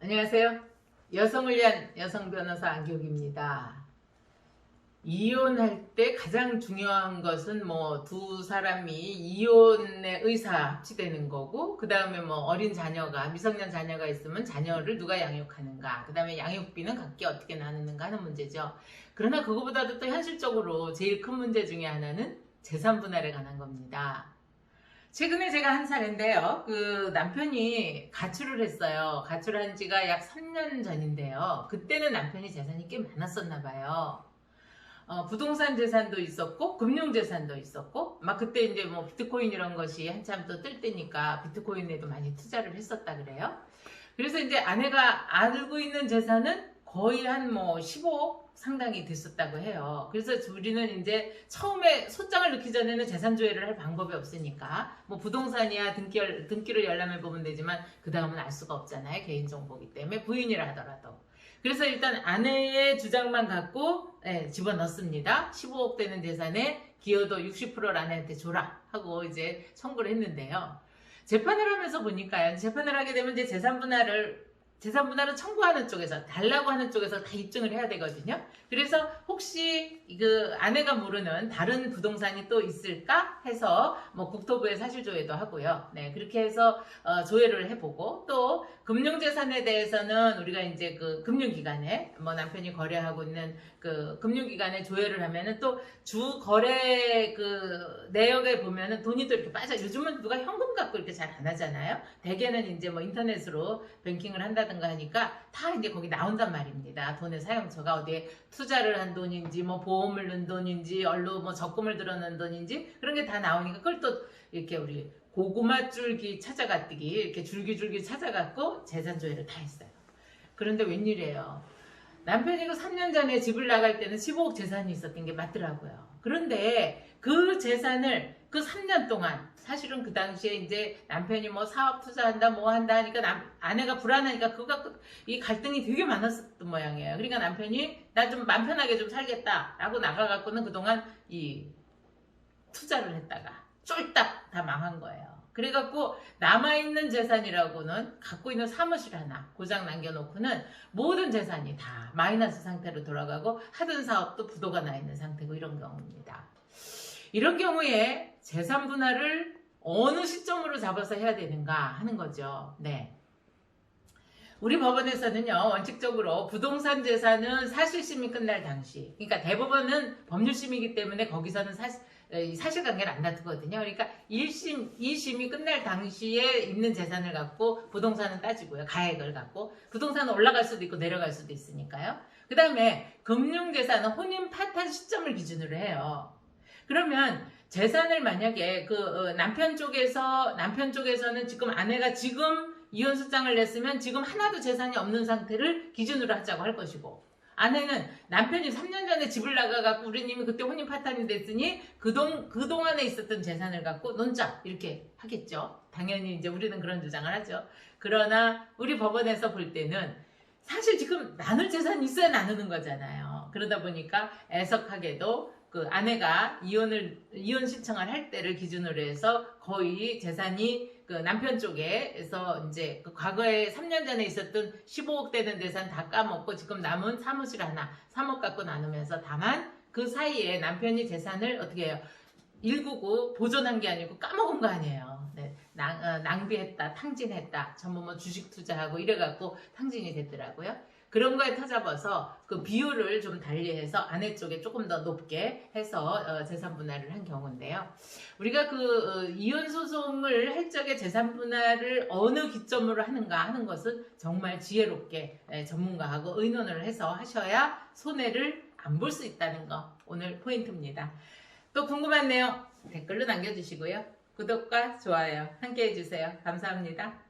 안녕하세요. 여성을 위한 여성 변호사 안교기입니다. 이혼할 때 가장 중요한 것은 두 사람이 이혼의 의사 합치되는 거고, 그 다음에 어린 자녀가, 미성년 자녀가 있으면 자녀를 누가 양육하는가, 그 다음에 양육비는 각기 어떻게 나누는가 하는 문제죠. 그러나 그거보다도 또 현실적으로 제일 큰 문제 중에 하나는 재산 분할에 관한 겁니다. 최근에 제가 한 사례인데요. 그 남편이 가출을 했어요. 가출한 지가 약 3년 전인데요. 그때는 남편이 재산이 꽤 많았었나 봐요. 부동산 재산도 있었고, 금융 재산도 있었고, 막 그때 이제 비트코인 이런 것이 한참 또 뜰 때니까 비트코인에도 많이 투자를 했었다 그래요. 그래서 이제 아내가 알고 있는 재산은 거의 한 15억 상당히 됐었다고 해요. 그래서 우리는 이제 처음에 소장을 넣기 전에는 재산 조회를 할 방법이 없으니까 부동산이야 등기를 열람해 보면 되지만 그 다음은 알 수가 없잖아요. 개인정보이기 때문에 부인이라 하더라도. 그래서 일단 아내의 주장만 갖고 집어넣습니다. 15억 되는 재산에 기여도 60%를 아내한테 줘라 하고 이제 청구를 했는데요. 재판을 하면서 보니까요. 재판을 하게 되면 이제 재산 분할을 청구하는 쪽에서, 달라고 하는 쪽에서 다 입증을 해야 되거든요. 그래서 혹시 그 아내가 모르는 다른 부동산이 또 있을까 해서 국토부에 사실조회도 하고요. 네, 그렇게 해서 조회를 해보고, 또 금융재산에 대해서는 우리가 이제 그 금융기관에 남편이 거래하고 있는 그 금융기관에 조회를 하면은 또 주 거래 그 내역에 보면은 돈이 또 이렇게 빠져. 요즘은 누가 현금 갖고 이렇게 잘 안 하잖아요. 대개는 이제 인터넷으로 뱅킹을 한다든가 하니까 다 이제 거기 나온단 말입니다. 돈의 사용처가 어디에 투자를 한 돈인지, 보험을 넣은 돈인지, 얼로 적금을 들어놓은 돈인지, 그런 게 다 나오니까 그걸 또 이렇게 우리 고구마 줄기 찾아갔더기 이렇게 줄기줄기 찾아갖고 재산 조회를 다 했어요. 그런데 웬일이에요. 남편이 그 3년 전에 집을 나갈 때는 15억 재산이 있었던 게 맞더라고요. 그런데 그 재산을 그 3년 동안, 사실은 그 당시에 이제 남편이 사업 투자한다 한다 하니까 아내가 불안하니까 그거 갖고 이 갈등이 되게 많았었던 모양이에요. 그러니까 남편이 나 좀 맘 편하게 좀 살겠다라고 나가갖고는 그동안 이 투자를 했다가 쫄딱 다 망한 거예요. 그래갖고 남아있는 재산이라고는 갖고 있는 사무실 하나 고장 남겨놓고는 모든 재산이 다 마이너스 상태로 돌아가고 하던 사업도 부도가 나 있는 상태고, 이런 경우입니다. 이런 경우에 재산 분할을 어느 시점으로 잡아서 해야 되는가 하는 거죠. 네. 우리 법원에서는요, 원칙적으로 부동산 재산은 사실심이 끝날 당시, 그러니까 대법원은 법률심이기 때문에 거기서는 사실관계를 안 다투거든요. 그러니까 1심, 2심이 끝날 당시에 있는 재산을 갖고 부동산은 따지고요. 가액을 갖고. 부동산은 올라갈 수도 있고 내려갈 수도 있으니까요. 그 다음에 금융재산은 혼인 파탄 시점을 기준으로 해요. 그러면 재산을 만약에 남편 쪽에서는 지금 아내가 지금 이혼 소장을 냈으면 지금 하나도 재산이 없는 상태를 기준으로 하자고 할 것이고, 아내는 남편이 3년 전에 집을 나가갖고 우리님이 그때 혼인 파탄이 됐으니 그동안에 있었던 재산을 갖고 논자 이렇게 하겠죠. 당연히 이제 우리는 그런 주장을 하죠. 그러나 우리 법원에서 볼 때는 사실 지금 나눌 재산이 있어야 나누는 거잖아요. 그러다 보니까 애석하게도 그 아내가 이혼 신청을 할 때를 기준으로 해서 거의 재산이 그 남편 쪽에서 이제 그 과거에 3년 전에 있었던 15억 되는 재산 다 까먹고 지금 남은 사무실 하나 3억 갖고 나누면서, 다만 그 사이에 남편이 재산을 어떻게 해요? 일구고 보존한 게 아니고 까먹은 거 아니에요. 네, 낭비했다, 탕진했다, 전부 주식 투자하고 이래갖고 탕진이 됐더라고요. 그런 거에 터잡아서 그 비율을 좀 달리해서 아내 쪽에 조금 더 높게 해서 재산 분할을 한 경우인데요. 우리가 이혼 소송을 할 적에 재산 분할을 어느 기점으로 하는가 하는 것은 정말 지혜롭게 전문가하고 의논을 해서 하셔야 손해를 안 볼 수 있다는 거, 오늘 포인트입니다. 또 궁금한 내용 댓글로 남겨주시고요. 구독과 좋아요 함께 해주세요. 감사합니다.